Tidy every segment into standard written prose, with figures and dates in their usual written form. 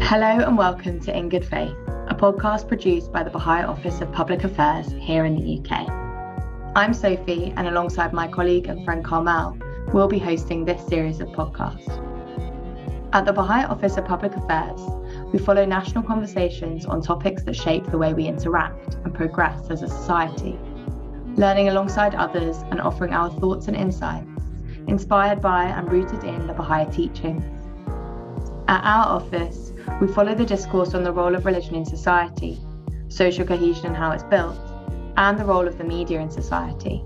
Hello and welcome to In Good Faith, a podcast produced by the Baha'i Office of Public Affairs here in the UK. I'm Sophie, and alongside my colleague and friend Carmel, we'll be hosting this series of podcasts. At the Baha'i Office of Public Affairs, we follow national conversations on topics that shape the way we interact and progress as a society, learning alongside others and offering our thoughts and insights, inspired by and rooted in the Baha'i teachings. At our office, we follow the discourse on the role of religion in society, social cohesion and how it's built, and the role of the media in society.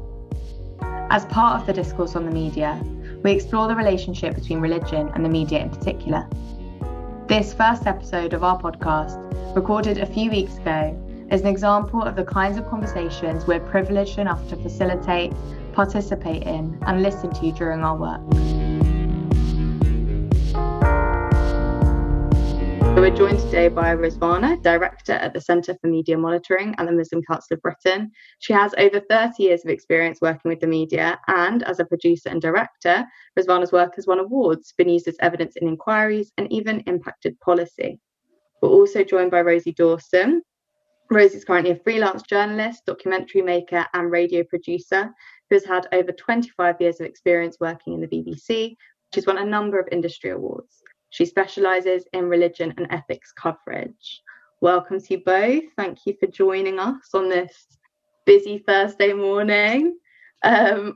As part of the discourse on the media, we explore the relationship between religion and the media in particular. This first episode of our podcast, recorded a few weeks ago, is an example of the kinds of conversations we're privileged enough to facilitate, participate in, and listen to during our work. We're joined today by Rizwana, Director at the Centre for Media Monitoring and the Muslim Council of Britain. She has over 30 years of experience working with the media, and as a producer and director, Rizwana's work has won awards, been used as evidence in inquiries, and even impacted policy. We're also joined by Rosie Dawson. Rosie is currently a freelance journalist, documentary maker, and radio producer who has had over 25 years of experience working in the BBC. She's won a number of industry awards. She specialises in religion and ethics coverage. Welcome to you both. Thank you for joining us on this busy Thursday morning.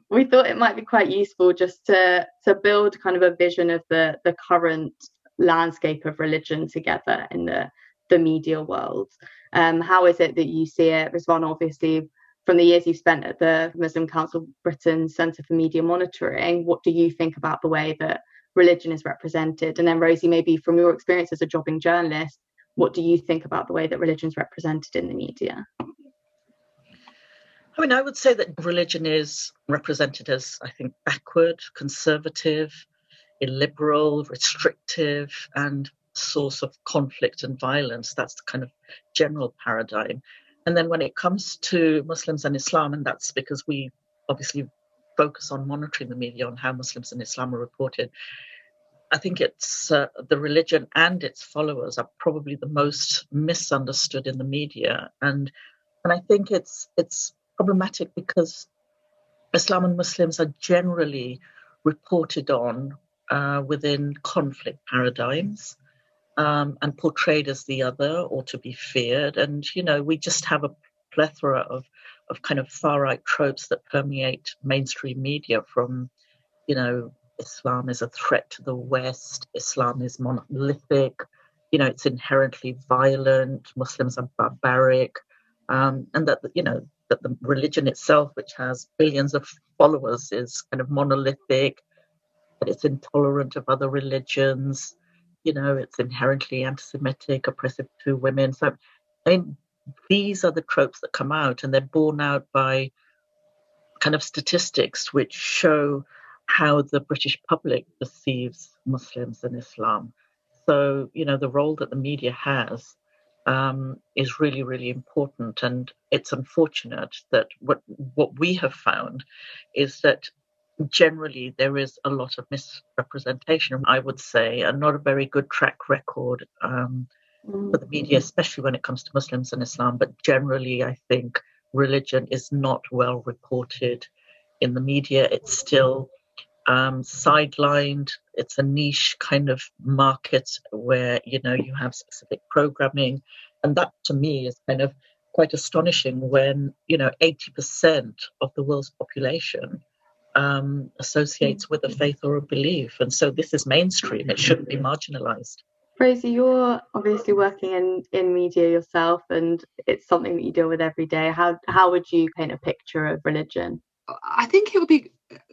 We thought it might be quite useful just to build kind of a vision of the current landscape of religion together in the media world. How is it that you see it, Rizwana, obviously, from the years you've spent at the Muslim Council of Britain Centre for Media Monitoring? What do you think about the way that religion is represented? And then Rosie, maybe from your experience as a jobbing journalist, what do you think about the way that religion is represented in the media? I mean, I would say that religion is represented as, I think, backward, conservative, illiberal, restrictive, and source of conflict and violence. That's the kind of general paradigm. And then when it comes to Muslims and Islam, and that's because we obviously focus on monitoring the media on how Muslims and Islam are reported, I think it's the religion and its followers are probably the most misunderstood in the media, and I think it's problematic because Islam and Muslims are generally reported on within conflict paradigms and portrayed as the other or to be feared, and we just have a plethora of kind of far-right tropes that permeate mainstream media from, Islam is a threat to the West, Islam is monolithic, it's inherently violent, Muslims are barbaric, and that, that the religion itself, which has billions of followers, is kind of monolithic, that it's intolerant of other religions, it's inherently anti-Semitic, oppressive to women. So, I mean, these are the tropes that come out, and they're borne out by kind of statistics which show how the British public perceives Muslims and Islam. So, the role that the media has is really, really important. And it's unfortunate that what we have found is that generally there is a lot of misrepresentation, I would say, and not a very good track record for the media, especially when it comes to Muslims and Islam. But generally, I think religion is not well reported in the media. It's still sidelined. It's a niche kind of market where, you have specific programming. And that, to me, is kind of quite astonishing when, 80% of the world's population associates with a faith or a belief. And so this is mainstream. It shouldn't be marginalized. Rosie, you're obviously working in media yourself, and it's something that you deal with every day. How would you paint a picture of religion? I think it would be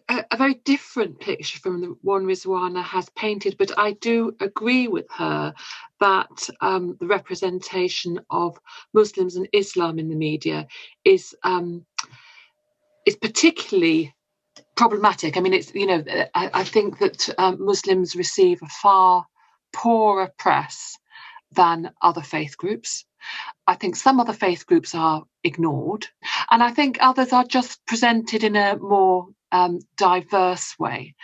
a very different picture from the one Rizwana has painted, but I do agree with her that the representation of Muslims and Islam in the media is particularly problematic. I mean, it's I think that Muslims receive a far poorer press than other faith groups. I think some other faith groups are ignored, and I think others are just presented in a more diverse way.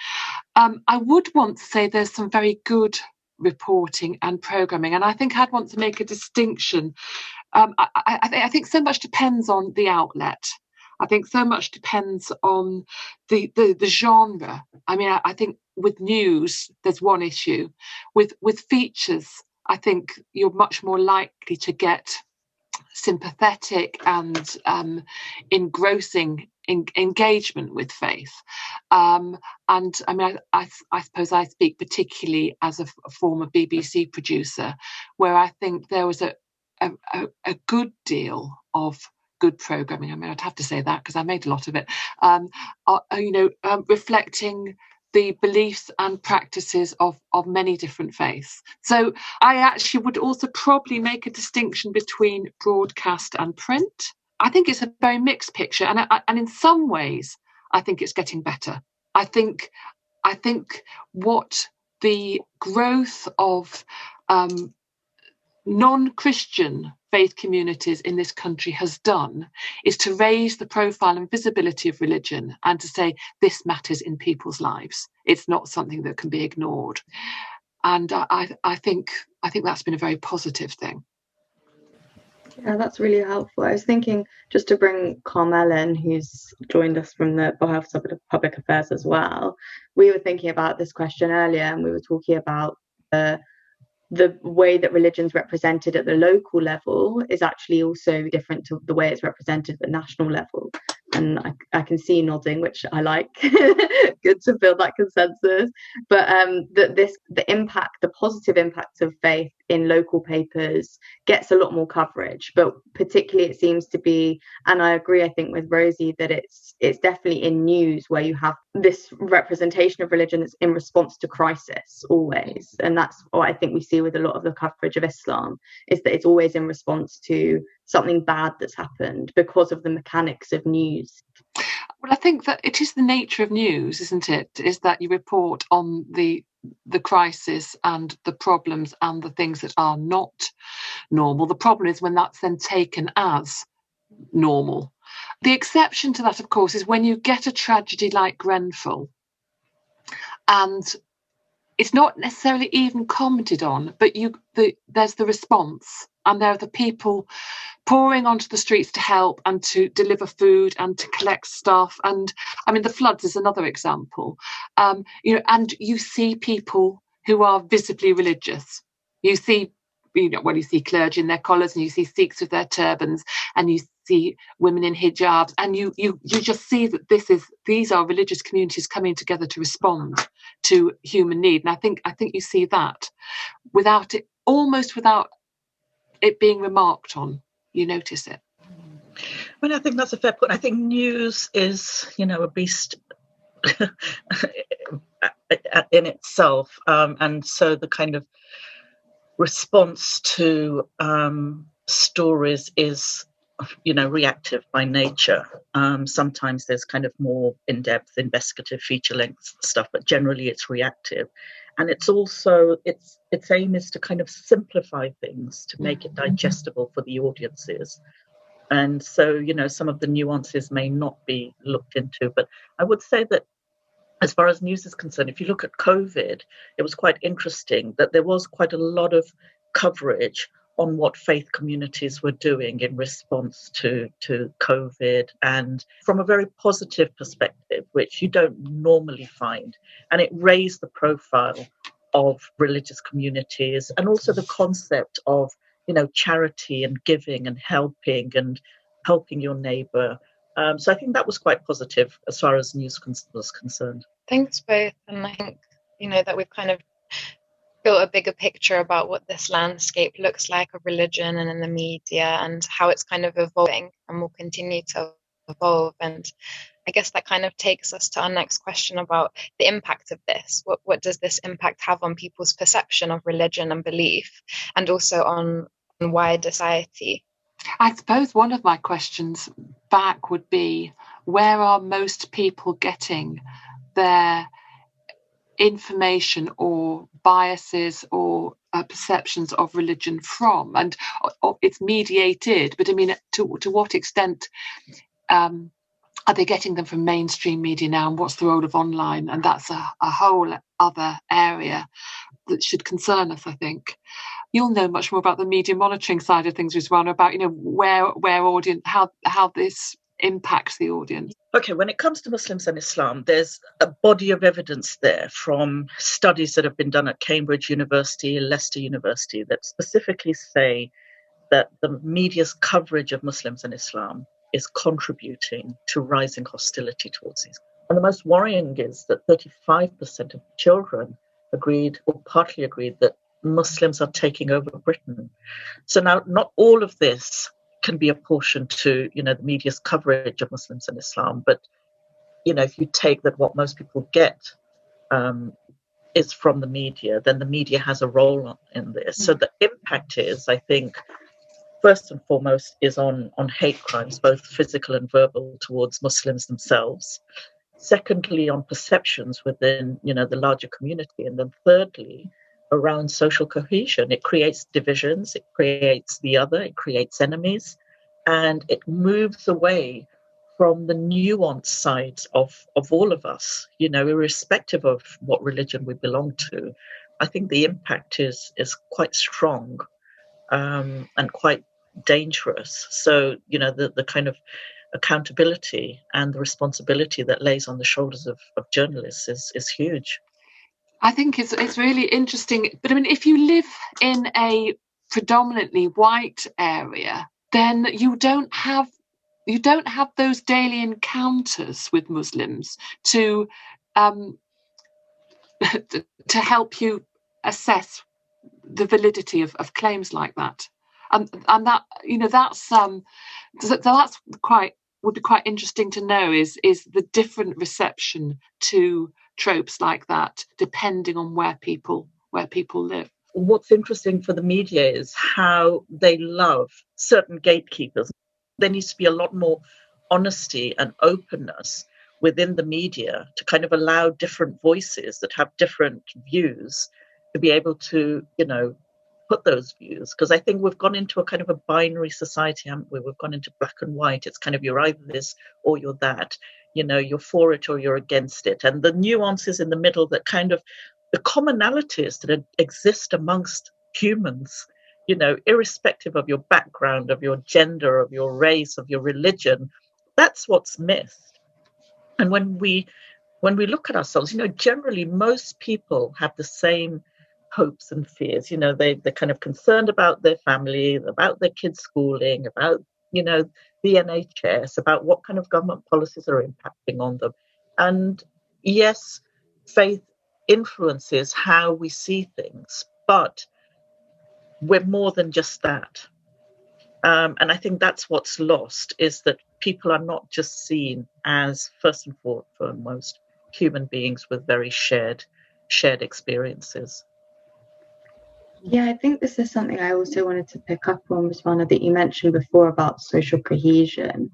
I would want to say there's some very good reporting and programming. And I think I'd want to make a distinction. I think so much depends on the outlet. I think so much depends on the genre. I mean, I think with news, there's one issue. With features, I think you're much more likely to get sympathetic and engrossing engagement with faith. And I mean, I suppose I speak particularly as a former BBC producer, where I think there was a good deal of good programming. I mean, I'd have to say that because I made a lot of it, reflecting the beliefs and practices of many different faiths. So I actually would also probably make a distinction between broadcast and print. I think it's a very mixed picture, and in some ways, I think it's getting better. I think what the growth of non-Christian faith communities in this country has done is to raise the profile and visibility of religion and to say this matters in people's lives. It's not something that can be ignored. And I think that's been a very positive thing. Yeah, that's really helpful. I was thinking just to bring Carmel in, who's joined us from the Baha'i Office of Public Affairs as well. We were thinking about this question earlier, and we were talking about the way that religion's represented at the local level is actually also different to the way it's represented at the national level. And I can see nodding, which I like. Good to build that consensus. But the positive impact of faith in local papers gets a lot more coverage. But particularly, it seems to be, and I agree, I think, with Rosie, that it's definitely in news where you have this representation of religion that's in response to crisis always. And that's what I think we see with a lot of the coverage of Islam, is that it's always in response to something bad that's happened because of the mechanics of news. Well, I think that it is the nature of news, isn't it? Is that you report on the crisis and the problems and the things that are not normal. The problem is when that's then taken as normal. The exception to that, of course, is when you get a tragedy like Grenfell and it's not necessarily even commented on, but there's the response, and there are the people pouring onto the streets to help and to deliver food and to collect stuff. And I mean, the floods is another example. And you see people who are visibly religious. You see, you see clergy in their collars, and you see Sikhs with their turbans, and you see women in hijabs, and you just see that these are religious communities coming together to respond to human need. And I think you see that without it being remarked on. You notice it. Well, I think that's a fair point. I think news is, a beast in itself, and so the kind of response to stories is, reactive by nature. Sometimes there's kind of more in-depth, investigative, feature-length stuff, but generally it's reactive. And it's also, its aim is to kind of simplify things, to make it digestible for the audiences. And so, some of the nuances may not be looked into. But I would say that as far as news is concerned, if you look at COVID, it was quite interesting that there was quite a lot of coverage on what faith communities were doing in response to COVID, and from a very positive perspective, which you don't normally find. And it raised the profile of religious communities, and also the concept of, charity and giving and helping your neighbour. So I think that was quite positive as far as news was concerned. Thanks both. And I think, that we've kind of built a bigger picture about what this landscape looks like of religion and in the media, and how it's kind of evolving and will continue to evolve. And I guess that kind of takes us to our next question about the impact of this. What does this impact have on people's perception of religion and belief, and also on wider society? I suppose one of my questions back would be, where are most people getting their information or biases or perceptions of religion from? And it's mediated, but I mean, to what extent are they getting them from mainstream media now, and what's the role of online? And that's a whole other area. that should concern us, I think. You'll know much more about the media monitoring side of things, Rizwana, about where audience, how this impacts the audience. Okay, when it comes to Muslims and Islam, there's a body of evidence there from studies that have been done at Cambridge University, Leicester University, that specifically say that the media's coverage of Muslims and Islam is contributing to rising hostility towards these. And the most worrying is that 35% of children agreed or partly agreed that Muslims are taking over Britain. So now, not all of this can be apportioned to, the media's coverage of Muslims and Islam, but, if you take that what most people get is from the media, then the media has a role in this. So the impact is, I think, first and foremost, is on hate crimes, both physical and verbal, towards Muslims themselves. Secondly, on perceptions within, the larger community. And then thirdly, around social cohesion. It creates divisions, it creates the other, it creates enemies, and it moves away from the nuanced sides of all of us, irrespective of what religion we belong to. I think the impact is quite strong and quite dangerous. So, the kind of accountability and the responsibility that lays on the shoulders of journalists is huge. I think it's really interesting. But I mean, if you live in a predominantly white area, then you don't have those daily encounters with Muslims to to help you assess the validity of claims like that. And that that's would be quite interesting to know is the different reception to tropes like that depending on where people live. What's interesting for the media is how they love certain gatekeepers. There needs to be a lot more honesty and openness within the media to kind of allow different voices that have different views to be able to, put those views. Because I think we've gone into a kind of a binary society, haven't we? We've gone into black and white. It's kind of you're either this or you're that. You're for it or you're against it. And the nuances in the middle, that kind of the commonalities that exist amongst humans, irrespective of your background, of your gender, of your race, of your religion, that's what's missed. And when we look at ourselves, generally most people have the same hopes and fears. They're kind of concerned about their family, about their kids' schooling, about, the NHS, about what kind of government policies are impacting on them. And yes, faith influences how we see things, but we're more than just that. And I think that's what's lost, is that people are not just seen as, first and foremost, human beings with very shared experiences. Yeah, I think this is something I also wanted to pick up on, Rizwana, that you mentioned before about social cohesion.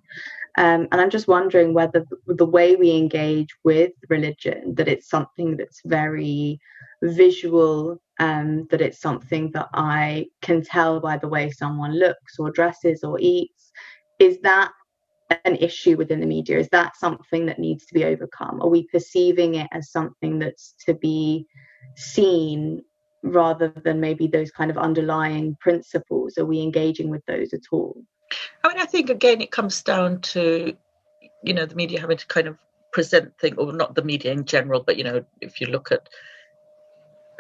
And I'm just wondering whether the way we engage with religion, that it's something that's very visual, that it's something that I can tell by the way someone looks or dresses or eats. Is that an issue within the media? Is that something that needs to be overcome? Are we perceiving it as something that's to be seen rather than maybe those kind of underlying principles? Are we engaging with those at all? I mean, I think, again, it comes down to, the media having to kind of present things, or not the media in general, but, if you look at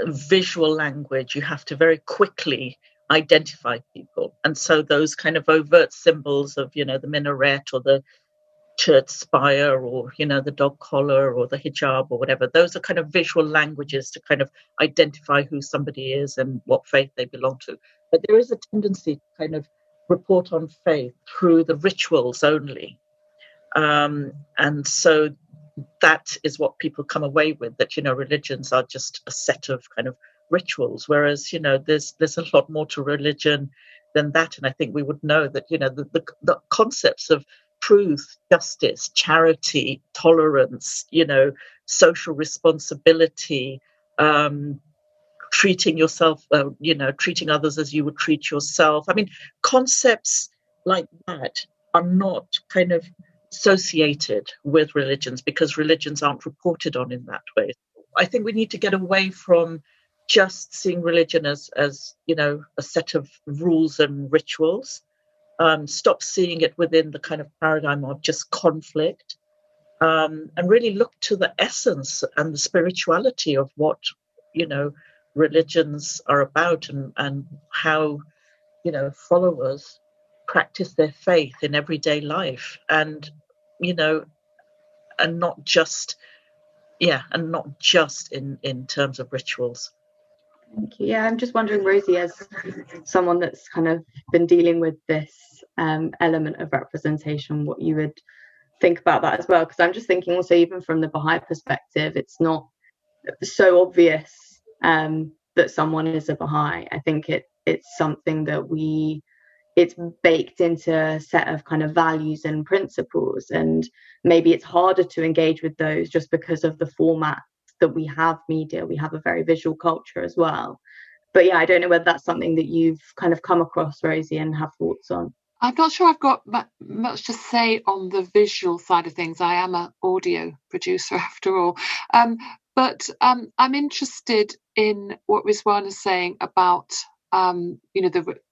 visual language, you have to very quickly identify people. And so those kind of overt symbols of, the minaret or the church spire or, the dog collar or the hijab or whatever, those are kind of visual languages to kind of identify who somebody is and what faith they belong to. But there is a tendency to kind of report on faith through the rituals only. And so that is what people come away with, that, religions are just a set of kind of rituals, whereas, there's a lot more to religion than that. And I think we would know that, the concepts of truth, justice, charity, tolerance, social responsibility, treating yourself, treating others as you would treat yourself. I mean, concepts like that are not kind of associated with religions because religions aren't reported on in that way. I think we need to get away from just seeing religion as a set of rules and rituals. Stop seeing it within the kind of paradigm of just conflict, and really look to the essence and the spirituality of what religions are about, and how followers practice their faith in everyday life, and and not just in terms of rituals. Thank you. Yeah, I'm just wondering, Rosie, as someone that's kind of been dealing with this element of representation, what you would think about that as well. Because I'm just thinking also, even from the Baha'i perspective, it's not so obvious that someone is a Baha'i. I think it's something that it's baked into a set of kind of values and principles, and maybe it's harder to engage with those just because of the format that we have media. We have a very visual culture as well. But yeah, I don't know whether that's something that you've kind of come across, Rosie, and have thoughts on. I'm not sure I've got much to say on the visual side of things. I am an audio producer after all. But I'm interested in what Rizwana is saying about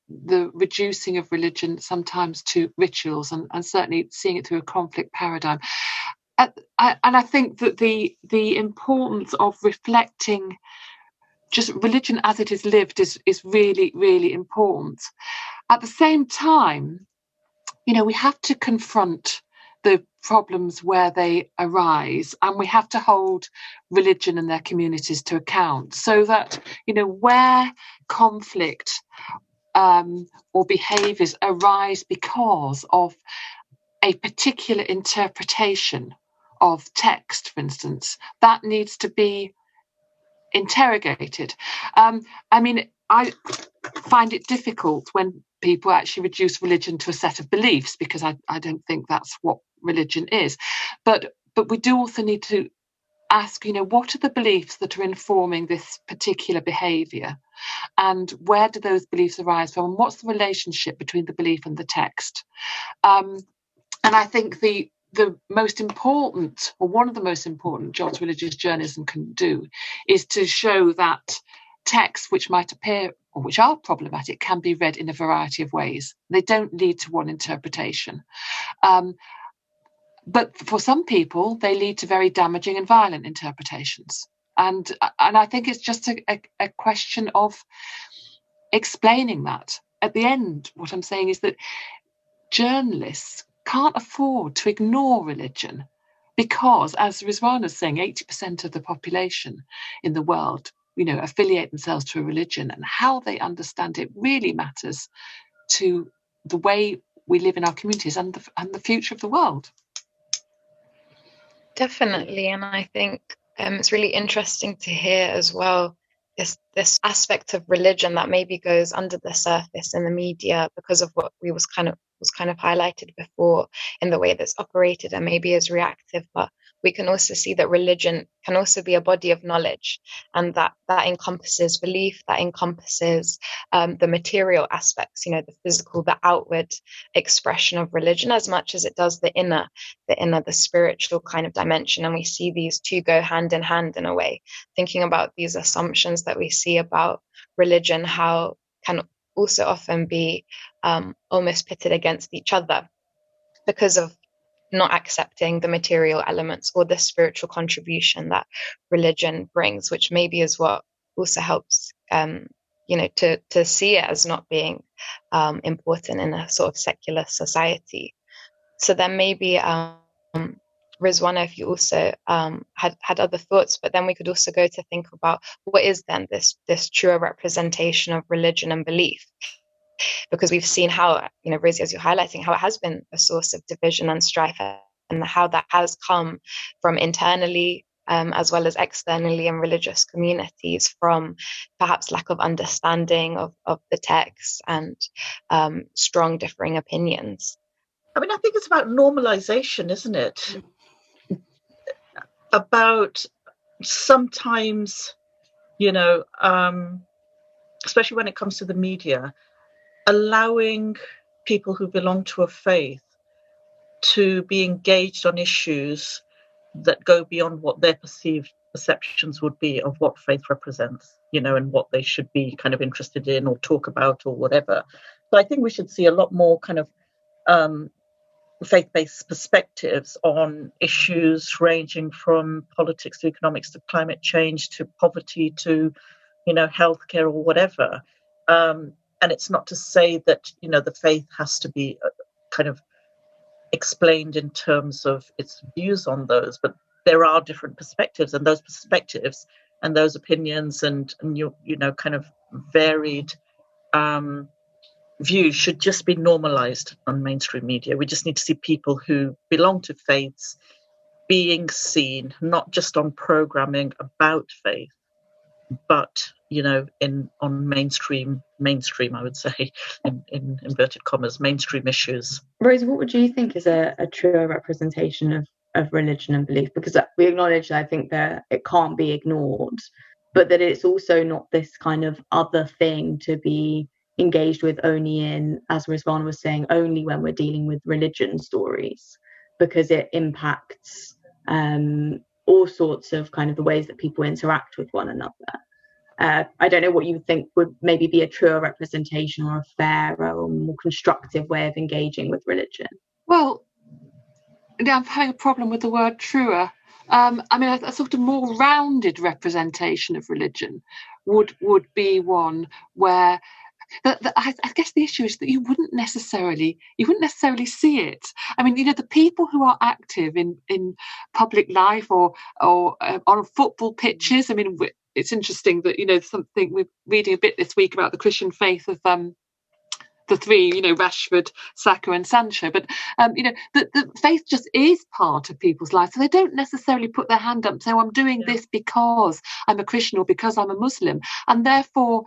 the reducing of religion sometimes to rituals, and certainly seeing it through a conflict paradigm. And I think that the importance of reflecting just religion as it is lived is really, really important. At the same time, we have to confront the problems where they arise, and we have to hold religion and their communities to account, so that where conflict or behaviours arise because of a particular interpretation of text, for instance, that needs to be interrogated. I find it difficult when people actually reduce religion to a set of beliefs, because I don't think that's what religion is. But we do also need to ask, what are the beliefs that are informing this particular behaviour, and where do those beliefs arise from, and what's the relationship between the belief and the text? And I think the most important, or one of the most important jobs religious journalism can do, is to show that texts which might appear or which are problematic can be read in a variety of ways. They don't lead to one interpretation. But for some people, they lead to very damaging and violent interpretations. And I think it's just a question of explaining that. At the end, what I'm saying is that journalists can't afford to ignore religion, because, as Rizwana is saying, 80% of the population in the world, affiliate themselves to a religion, and how they understand it really matters to the way we live in our communities and the future of the world. Definitely, and I think it's really interesting to hear as well this aspect of religion that maybe goes under the surface in the media because of what was kind of highlighted before, in the way that's operated and maybe is reactive. But we can also see that religion can also be a body of knowledge, and that encompasses belief, that encompasses the material aspects, the physical, the outward expression of religion, as much as it does the inner, the spiritual kind of dimension. And we see these two go hand in hand in a way, thinking about these assumptions that we see about religion, how can also often be almost pitted against each other because of not accepting the material elements or the spiritual contribution that religion brings, which maybe is what also helps to see it as not being important in a sort of secular society. So then maybe Rizwana, if you also had other thoughts, but then we could also go to think about what is then this truer representation of religion and belief, because we've seen how, Rosie, as you're highlighting, how it has been a source of division and strife, and how that has come from internally as well as externally in religious communities, from perhaps lack of understanding of the text and strong differing opinions. I think it's about normalization, isn't it? About sometimes, especially when it comes to the media, allowing people who belong to a faith to be engaged on issues that go beyond what their perceived perceptions would be of what faith represents, and what they should be kind of interested in or talk about or whatever. So I think we should see a lot more kind of faith-based perspectives on issues ranging from politics to economics to climate change to poverty to, healthcare or whatever. And it's not to say that, the faith has to be kind of explained in terms of its views on those, but there are different perspectives, and those perspectives and those opinions and kind of varied views should just be normalized on mainstream media. We just need to see people who belong to faiths being seen, not just on programming about faith, but on mainstream, I would say, in inverted commas, mainstream issues. Rosie, what would you think is a truer representation of religion and belief? Because we acknowledge that I think that it can't be ignored, but that it's also not this kind of other thing to be engaged with only in, as Rizwana was saying, only when we're dealing with religion stories, because it impacts all sorts of kind of the ways that people interact with one another. I don't know what you think would maybe be a truer representation or a fairer or more constructive way of engaging with religion. Well, I'm having a problem with the word truer. A sort of more rounded representation of religion would be one where I guess the issue is that you wouldn't necessarily see it. I mean, the people who are active in public life or on football pitches. I mean, it's interesting that something we're reading a bit this week about the Christian faith of the three, Rashford, Saka and Sancho. But, the faith just is part of people's lives. So they don't necessarily put their hand up and say, I'm doing this because I'm a Christian or because I'm a Muslim. And therefore,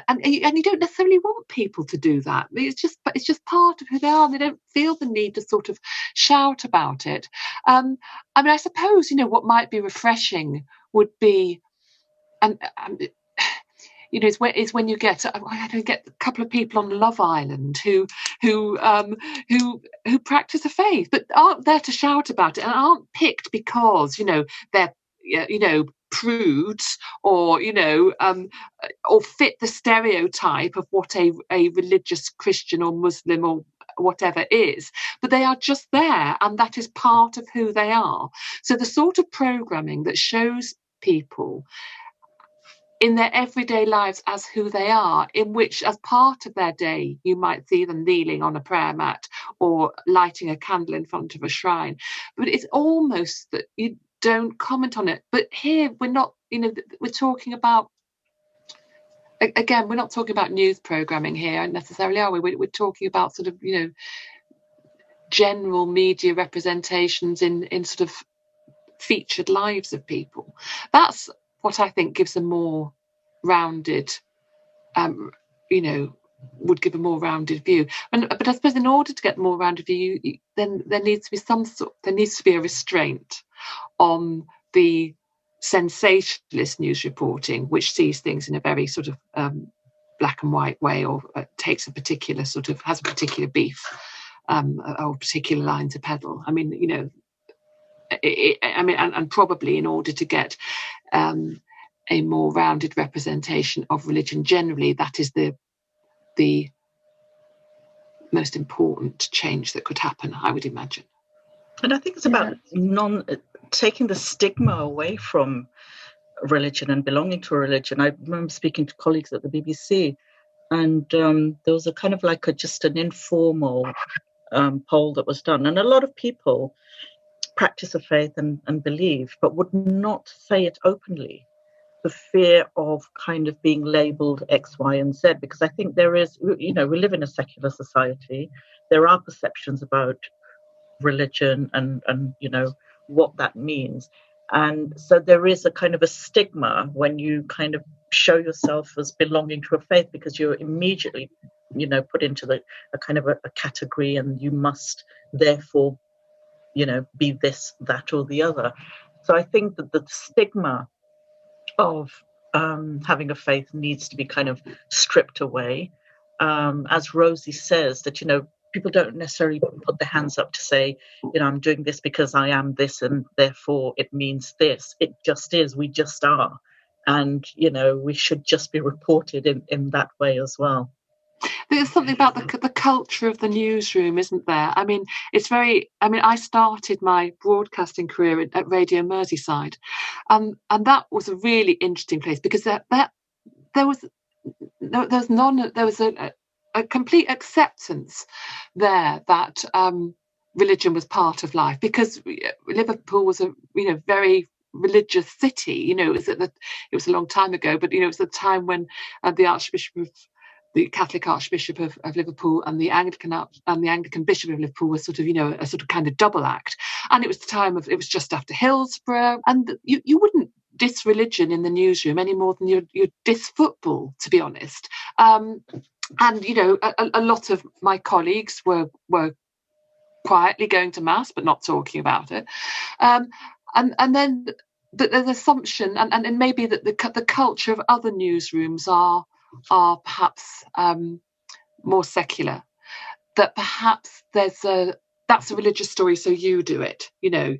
and you don't necessarily want people to do that. It's just part of who they are. And they don't feel the need to sort of shout about it. I suppose, what might be refreshing would be, is when you get a couple of people on Love Island who practice a faith but aren't there to shout about it and aren't picked because they're prudes or or fit the stereotype of what a religious Christian or Muslim or whatever is, but they are just there and that is part of who they are. So the sort of programming that shows people in their everyday lives as who they are, in which as part of their day you might see them kneeling on a prayer mat or lighting a candle in front of a shrine, but it's almost that you don't comment on it. But here we're not, we're talking about, again, we're not talking about news programming here necessarily, are we? We're talking about sort of general media representations in sort of featured lives of people. That's what I think gives a more rounded, would give a more rounded view. But I suppose in order to get a more rounded view, then there needs to be a restraint on the sensationalist news reporting, which sees things in a very sort of black and white way, or takes a particular has a particular beef or particular line to peddle. I mean, and probably in order to get a more rounded representation of religion generally, that is the most important change that could happen, I would imagine. And I think it's about taking the stigma away from religion and belonging to a religion. I remember speaking to colleagues at the BBC, and there was a kind of like just an informal poll that was done, and a lot of people practice a faith and believe, but would not say it openly, the fear of kind of being labelled X, Y, and Z, because I think there is, we live in a secular society. There are perceptions about religion and what that means. And so there is a kind of a stigma when you kind of show yourself as belonging to a faith, because you're immediately, put into a kind of a category, and you must therefore, be this, that, or the other. So I think that the stigma of having a faith needs to be kind of stripped away. As Rosie says, that, people don't necessarily put their hands up to say, I'm doing this because I am this and therefore it means this. It just is. We just are. And, we should just be reported in that way as well. There's something about the culture of the newsroom, isn't there? I mean, I started my broadcasting career at Radio Merseyside, and that was a really interesting place because there was a complete acceptance there that religion was part of life, because Liverpool was a very religious city. It was a long time ago, but it was a time when the Catholic Archbishop of Liverpool and the Anglican Bishop of Liverpool was sort of a sort of kind of double act, and it was it was just after Hillsborough, and you wouldn't diss religion in the newsroom any more than you diss football, to be honest. And a lot of my colleagues were quietly going to mass but not talking about it, and then the assumption and maybe that the culture of other newsrooms are perhaps more secular, that perhaps that's a religious story, so you do it, you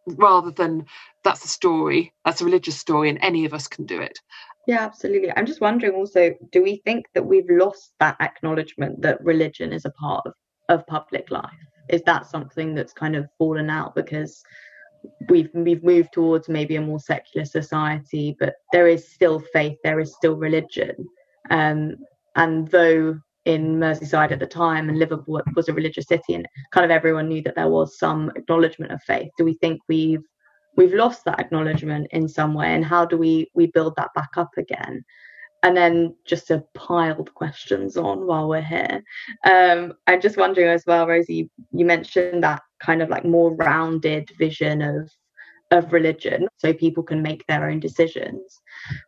rather than that's a religious story and any of us can do it. Yeah, absolutely. I'm just wondering also, do we think that we've lost that acknowledgement that religion is a part of public life? Is that something that's kind of fallen out because we've moved towards maybe a more secular society, but there is still faith, there is still religion, and though in Merseyside at the time and Liverpool was a religious city and kind of everyone knew that there was some acknowledgement of faith, do we think we've lost that acknowledgement in some way, and how do we build that back up again? And then just to pile the questions on while we're here, I'm just wondering as well, Rosie, you mentioned that kind of like more rounded vision of religion so people can make their own decisions.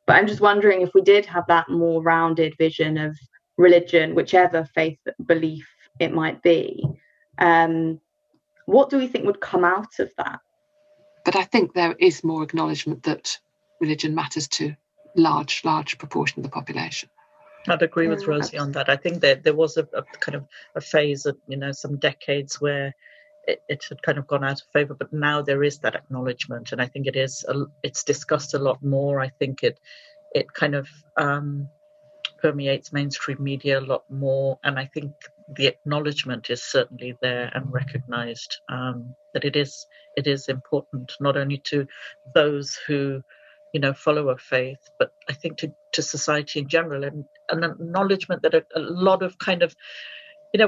But I'm just wondering, if we did have that more rounded vision of religion, whichever faith belief it might be, what do we think would come out of that? But I think there is more acknowledgement that religion matters to large proportion of the population. I'd agree with Rosie on that. I think that there was a kind of a phase of some decades where it had kind of gone out of favour, but now there is that acknowledgement, and I think it's discussed a lot more. I think it kind of permeates mainstream media a lot more, and I think the acknowledgement is certainly there and recognised, that it is important not only to those who follow a faith, but I think to society in general, and an acknowledgement that a lot of kind of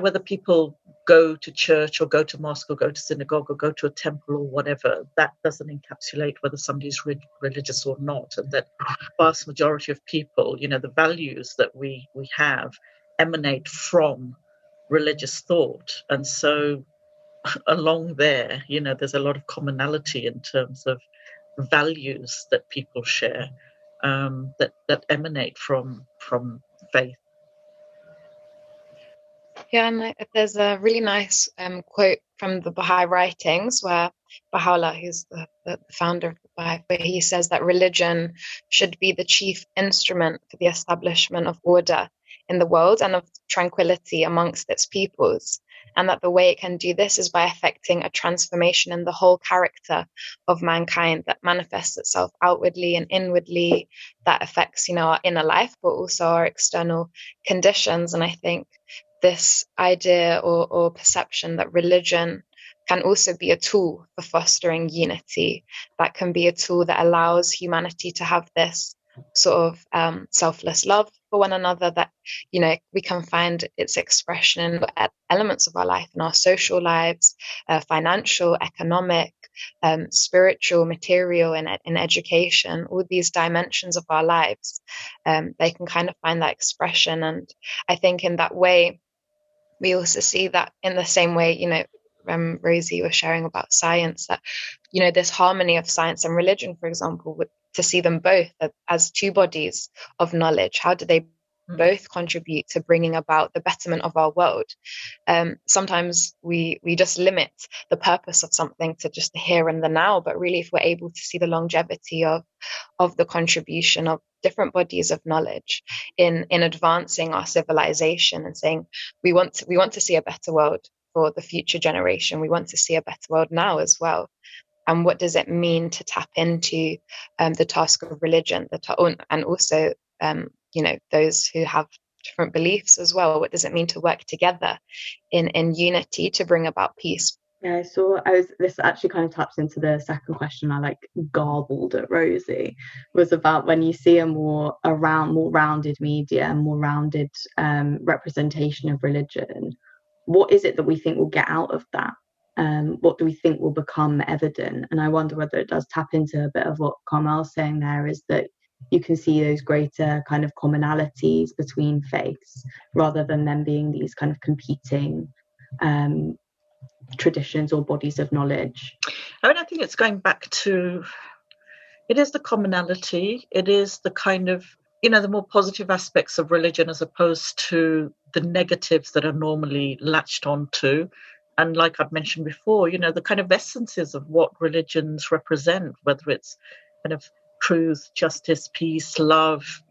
whether people go to church or go to mosque or go to synagogue or go to a temple or whatever, that doesn't encapsulate whether somebody's religious or not, and that vast majority of people, the values that we have emanate from religious thought. And so along there, there's a lot of commonality in terms of values that people share, that emanate from faith. Yeah, and there's a really nice quote from the Baha'i writings where Baha'u'llah, who's the founder of the Baha'i, where he says that religion should be the chief instrument for the establishment of order in the world and of tranquility amongst its peoples, and that the way it can do this is by effecting a transformation in the whole character of mankind that manifests itself outwardly and inwardly, that affects our inner life but also our external conditions. And I think this idea or perception that religion can also be a tool for fostering unity, that can be a tool that allows humanity to have this sort of selfless love for one another, that we can find its expression in elements of our life, in our social lives, financial, economic, spiritual, material, and in education, all these dimensions of our lives. They can kind of find that expression, and I think in that way we also see that in the same way, Rosie was sharing about science, that, this harmony of science and religion, for example, to see them both as two bodies of knowledge. How do they both contribute to bringing about the betterment of our world. Sometimes we just limit the purpose of something to just the here and the now, but really if we're able to see the longevity of the contribution of different bodies of knowledge in advancing our civilization and saying we want to see a better world for the future generation, we want to see a better world now as well. And what does it mean to tap into the task of religion, and also those who have different beliefs as well? What does it mean to work together in unity to bring about peace? Yeah, this actually kind of taps into the second question I garbled at Rosie, was about when you see a more rounded media, more rounded representation of religion, what is it that we think will get out of that? What do we think will become evident? And I wonder whether it does tap into a bit of what Carmel's saying there, is that you can see those greater kind of commonalities between faiths rather than them being these kind of competing traditions or bodies of knowledge. I think it's going back to, it is the commonality, it is the kind of, the more positive aspects of religion as opposed to the negatives that are normally latched onto. And like I've mentioned before, the kind of essences of what religions represent, whether it's kind of truth, justice, peace, love,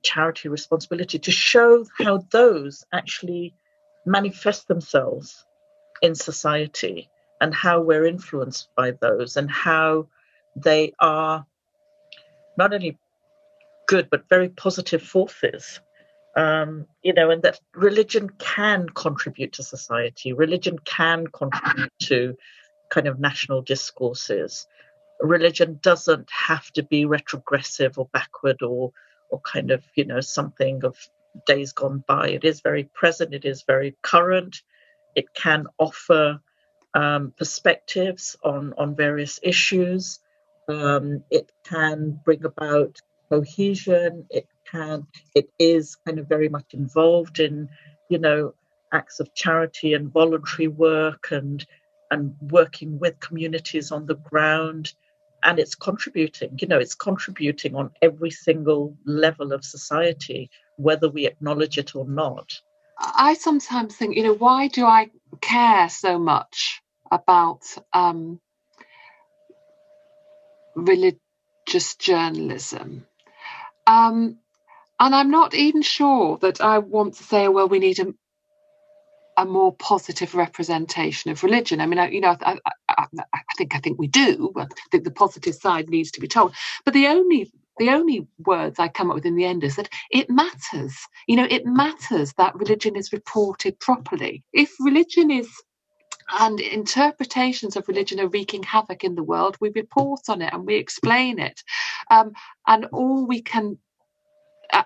charity, responsibility, to show how those actually manifest themselves in society and how we're influenced by those and how they are not only good but very positive forces. And that religion can contribute to society. Religion can contribute to kind of national discourses. Religion doesn't have to be retrogressive or backward or kind of, something of days gone by. It is very present. It is very current. It can offer perspectives on various issues. It can bring about cohesion. It is kind of very much involved in, acts of charity and voluntary work and working with communities on the ground. And it's contributing, it's contributing on every single level of society, whether we acknowledge it or not. I sometimes think, why do I care so much about religious journalism? And I'm not even sure that I want to say, well, we need a more positive representation of religion. I mean, I think we do. I think the positive side needs to be told. But the only words I come up with in the end is that it matters. It matters that religion is reported properly. If religion is, and interpretations of religion are wreaking havoc in the world, we report on it and we explain it. And all we can,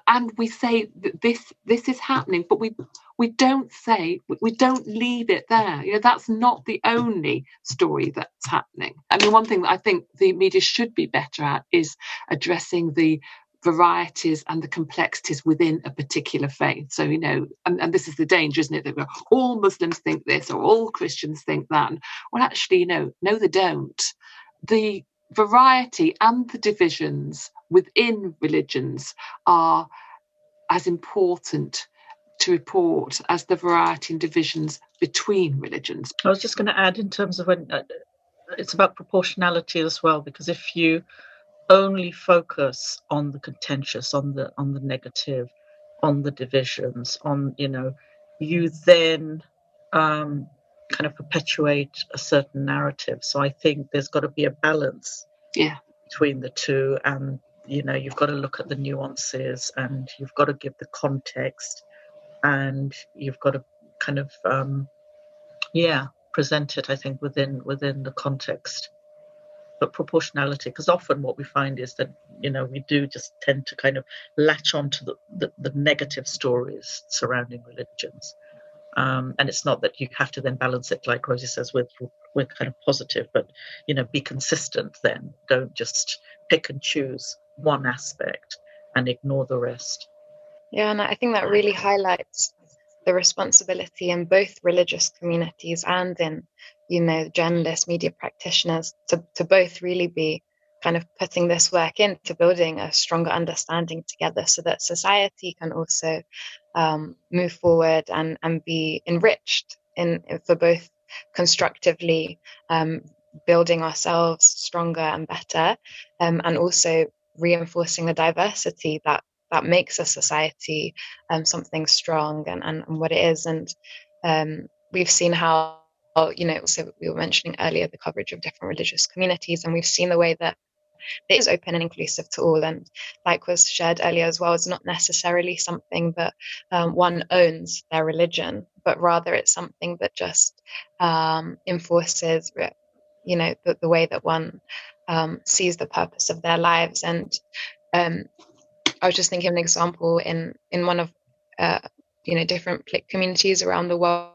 and we say that this is happening, but we don't leave it there. That's not the only story that's happening. I mean, one thing that I think the media should be better at is addressing the varieties and the complexities within a particular faith. So, and this is the danger, isn't it? That all Muslims think this or all Christians think that. Well, actually, no, they don't. The variety and the divisions within religions are as important to report as the variety and divisions between religions. I was just going to add, in terms of when it's about proportionality as well, because if you only focus on the contentious, on the negative, on the divisions, on you then kind of perpetuate a certain narrative. So I think there's got to be a balance between the two, and you've got to look at the nuances, and you've got to give the context, and you've got to kind of present it, I think, within the context. But proportionality, because often what we find is that we do just tend to kind of latch onto the negative stories surrounding religions, and it's not that you have to then balance it, like Rosie says, with kind of positive, but be consistent. Then don't just pick and choose one aspect and ignore the rest. Yeah, and I think that really highlights the responsibility in both religious communities and in journalists, media practitioners, to both really be kind of putting this work into building a stronger understanding together so that society can also move forward and be enriched for both constructively building ourselves stronger and better, and also reinforcing the diversity that makes a society something strong and what it is. And we've seen how, so we were mentioning earlier the coverage of different religious communities, and we've seen the way that it is open and inclusive to all. And like was shared earlier as well, it's not necessarily something that one owns their religion, but rather it's something that just enforces, the way that one sees the purpose of their lives. And I was just thinking of an example in one of different communities around the world,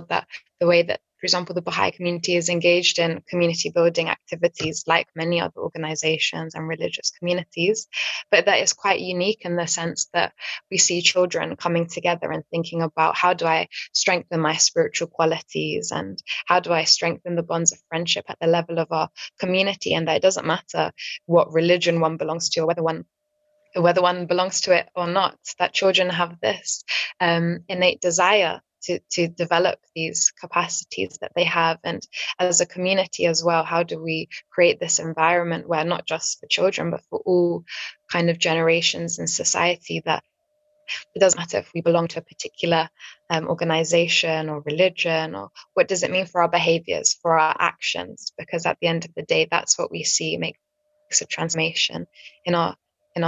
that the way that, for example, the Baha'i community is engaged in community building activities like many other organizations and religious communities, but that is quite unique in the sense that we see children coming together and thinking about, how do I strengthen my spiritual qualities, and how do I strengthen the bonds of friendship at the level of our community, and that it doesn't matter what religion one belongs to, or whether one belongs to it or not, that children have this innate desire to develop these capacities that they have. And as a community as well, how do we create this environment where not just for children, but for all kind of generations in society, that it doesn't matter if we belong to a particular organization or religion, or what does it mean for our behaviors, for our actions, because at the end of the day, that's what we see makes a transformation in our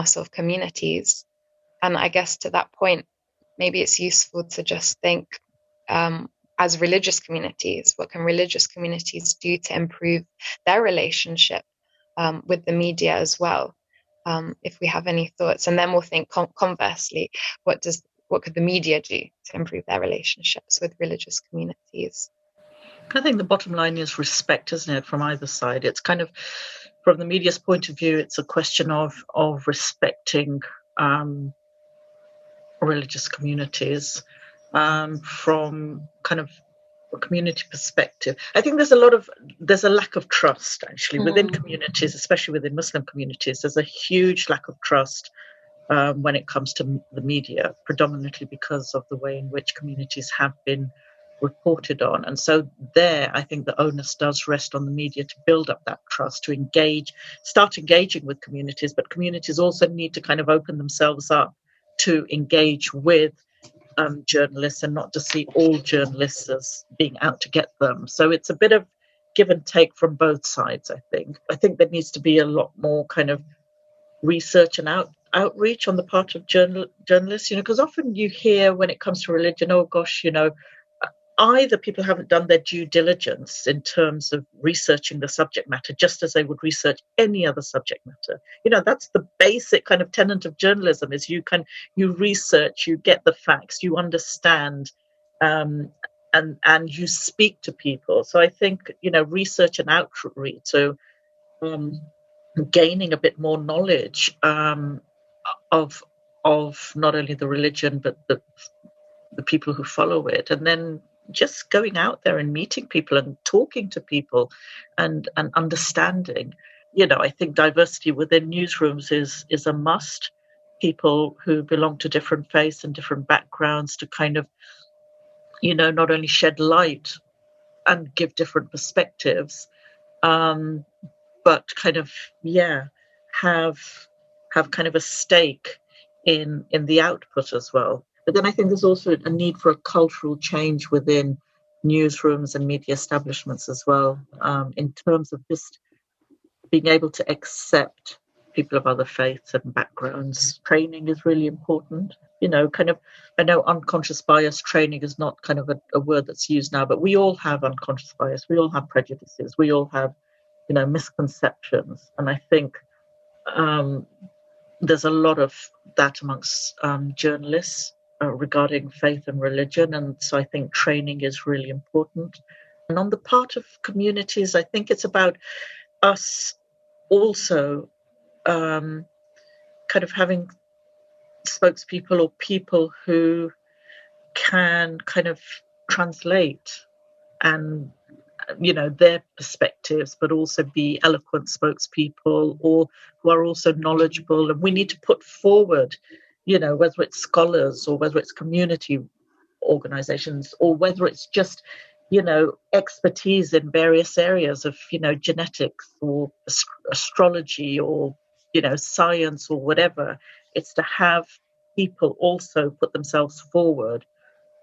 sort of communities. And I guess to that point, maybe it's useful to just think, as religious communities, what can religious communities do to improve their relationship with the media as well? If we have any thoughts, and then we'll think conversely, what could the media do to improve their relationships with religious communities? I think the bottom line is respect, isn't it, from either side? It's kind of, from the media's point of view, it's a question of respecting religious communities. From kind of a community perspective, I think there's a lack of trust actually within communities, especially within Muslim communities. There's a huge lack of trust when it comes to the media, predominantly because of the way in which communities have been reported on. And so there, I think the onus does rest on the media to build up that trust, to start engaging with communities, but communities also need to kind of open themselves up to engage with journalists, and not just see all journalists as being out to get them. So it's a bit of give and take from both sides, I think. I think there needs to be a lot more kind of research and outreach on the part of journalists, because often you hear when it comes to religion, oh gosh, either people haven't done their due diligence in terms of researching the subject matter, just as they would research any other subject matter. That's the basic kind of tenet of journalism, is you research, you get the facts, you understand, and you speak to people. So I think, research and outreach, so gaining a bit more knowledge of not only the religion, but the people who follow it, and then just going out there and meeting people and talking to people and understanding. I think diversity within newsrooms is a must. People who belong to different faiths and different backgrounds to kind of, not only shed light and give different perspectives, but kind of, have kind of a stake in the output as well. But then I think there's also a need for a cultural change within newsrooms and media establishments as well, in terms of just being able to accept people of other faiths and backgrounds. Training is really important. I know unconscious bias training is not kind of a word that's used now, but we all have unconscious bias. We all have prejudices. We all have, misconceptions. And I think there's a lot of that amongst journalists regarding faith and religion. And so I think training is really important. And on the part of communities, I think it's about us also kind of having spokespeople or people who can kind of translate and their perspectives, but also be eloquent spokespeople or who are also knowledgeable. And we need to put forward, whether it's scholars or whether it's community organizations or whether it's just, expertise in various areas of, genetics or astrology or, science or whatever. It's to have people also put themselves forward.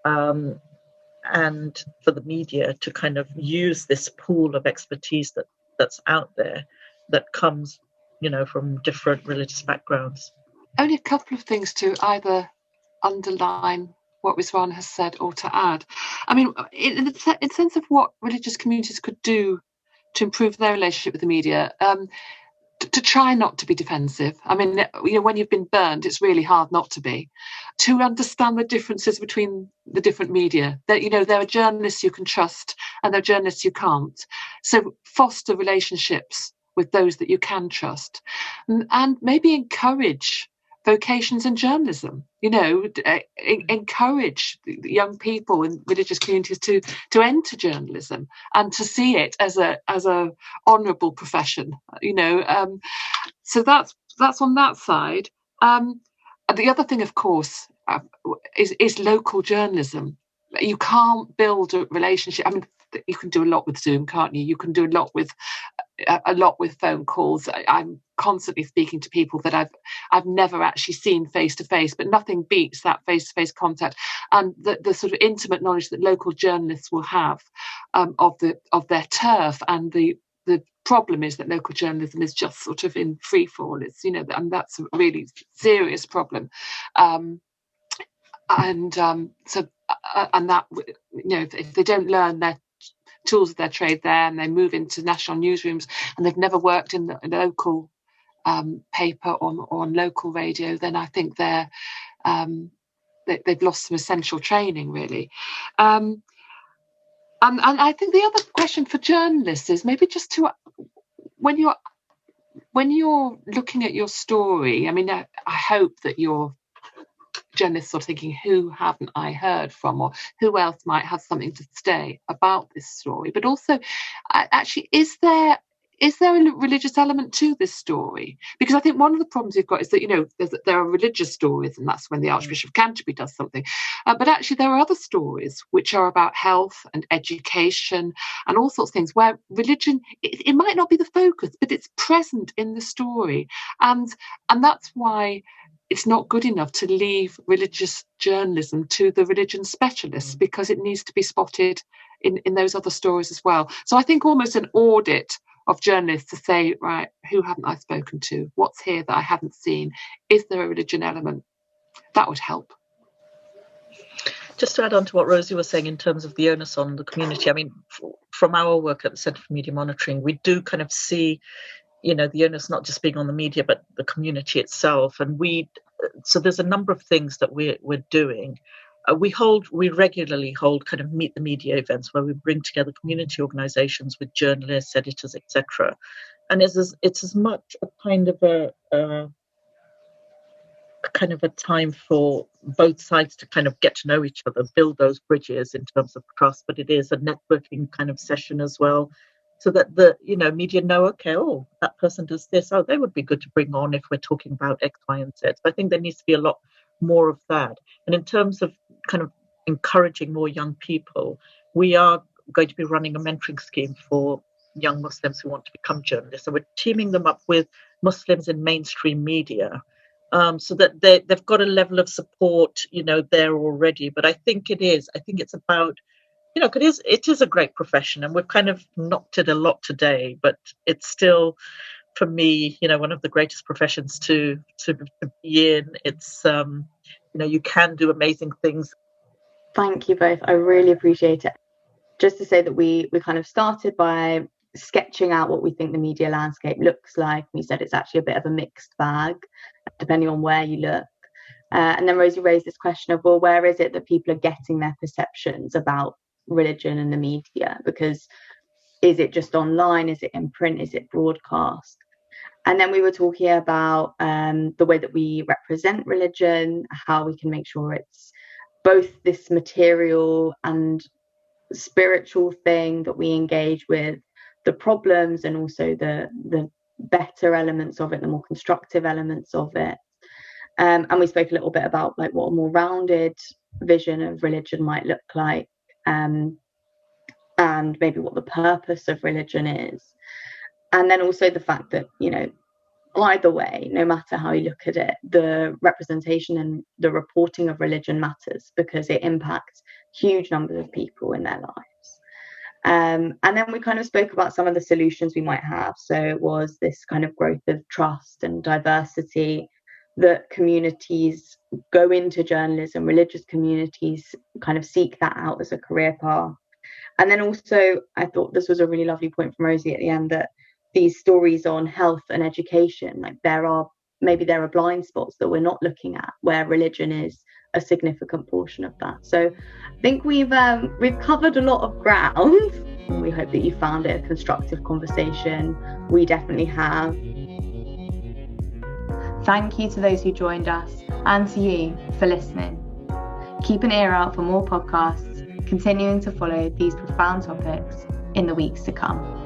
And for the media to kind of use this pool of expertise that's out there that comes, from different religious backgrounds. Only a couple of things to either underline what Rizwana has said or to add. I mean, in the sense of what religious communities could do to improve their relationship with the media, to try not to be defensive. I mean, when you've been burned, it's really hard not to be. To understand the differences between the different media. That there are journalists you can trust and there are journalists you can't. So foster relationships with those that you can trust, and maybe encourage vocations in journalism. Encourage young people in religious communities to enter journalism and to see it as a honourable profession. So that's on that side. The other thing, of course, is local journalism. You can't build a relationship. I mean, you can do a lot with Zoom, can't you? You can do a lot with phone calls. I'm constantly speaking to people that I've never actually seen face to face, but nothing beats that face to face contact and the sort of intimate knowledge that local journalists will have of their turf. And the problem is that local journalism is just sort of in free fall. It's and that's a really serious problem. And that if they don't learn their tools of their trade there and they move into national newsrooms and they've never worked in the local paper or on local radio, then I think they've lost some essential training, really. And I think the other question for journalists is maybe just to, when you're looking at your story, I mean, I hope that your journalists are thinking, who haven't I heard from, or who else might have something to say about this story? But also, actually, is there a religious element to this story? Because I think one of the problems we've got is that there are religious stories, and that's when the Archbishop of Canterbury does something. But actually, there are other stories which are about health and education and all sorts of things where religion, it might not be the focus, but it's present in the story. And that's why it's not good enough to leave religious journalism to the religion specialists, because it needs to be spotted in those other stories as well. So I think almost an audit of journalists to say, right, who haven't I spoken to? What's here that I haven't seen? Is there a religion element? That would help. Just to add on to what Rosie was saying in terms of the onus on the community, I mean, from our work at the Centre for Media Monitoring, we do kind of see the onus not just being on the media, but the community itself. And so there's a number of things that we're doing. We regularly hold kind of meet the media events where we bring together community organisations with journalists, editors, etc. And it's as much a kind of a time for both sides to kind of get to know each other, build those bridges in terms of trust, but it is a networking kind of session as well. So that the media know, okay, that person does this. Oh, they would be good to bring on if we're talking about X, Y, and Z. So I think there needs to be a lot more of that. And in terms of kind of encouraging more young people, we are going to be running a mentoring scheme for young Muslims who want to become journalists. So we're teaming them up with Muslims in mainstream media, so that they've got a level of support, there already. But I think it's about. It is a great profession, and we've kind of knocked it a lot today, but it's still, for me, one of the greatest professions to be in. It's, you can do amazing things. Thank you both. I really appreciate it. Just to say that we kind of started by sketching out what we think the media landscape looks like. We said it's actually a bit of a mixed bag, depending on where you look. And then Rosie raised this question of, well, where is it that people are getting their perceptions about religion and the media? Because is it just online? Is it in print? Is it broadcast? And then we were talking about the way that we represent religion, how we can make sure it's both this material and spiritual thing that we engage with, the problems and also the better elements of it, the more constructive elements of it. And we spoke a little bit about like what a more rounded vision of religion might look like, and maybe what the purpose of religion is. And then also the fact that, you know, either way, no matter how you look at it, the representation and the reporting of religion matters because it impacts huge numbers of people in their lives. And then we kind of spoke about some of the solutions we might have. So it was this kind of growth of trust and diversity, that communities go into journalism, religious communities kind of seek that out as a career path. And then also, I thought this was a really lovely point from Rosie at the end, that these stories on health and education, like there are blind spots that we're not looking at where religion is a significant portion of that. So I think we've covered a lot of ground. We hope that you found it a constructive conversation. We definitely have. Thank you to those who joined us and to you for listening. Keep an ear out for more podcasts, continuing to follow these profound topics in the weeks to come.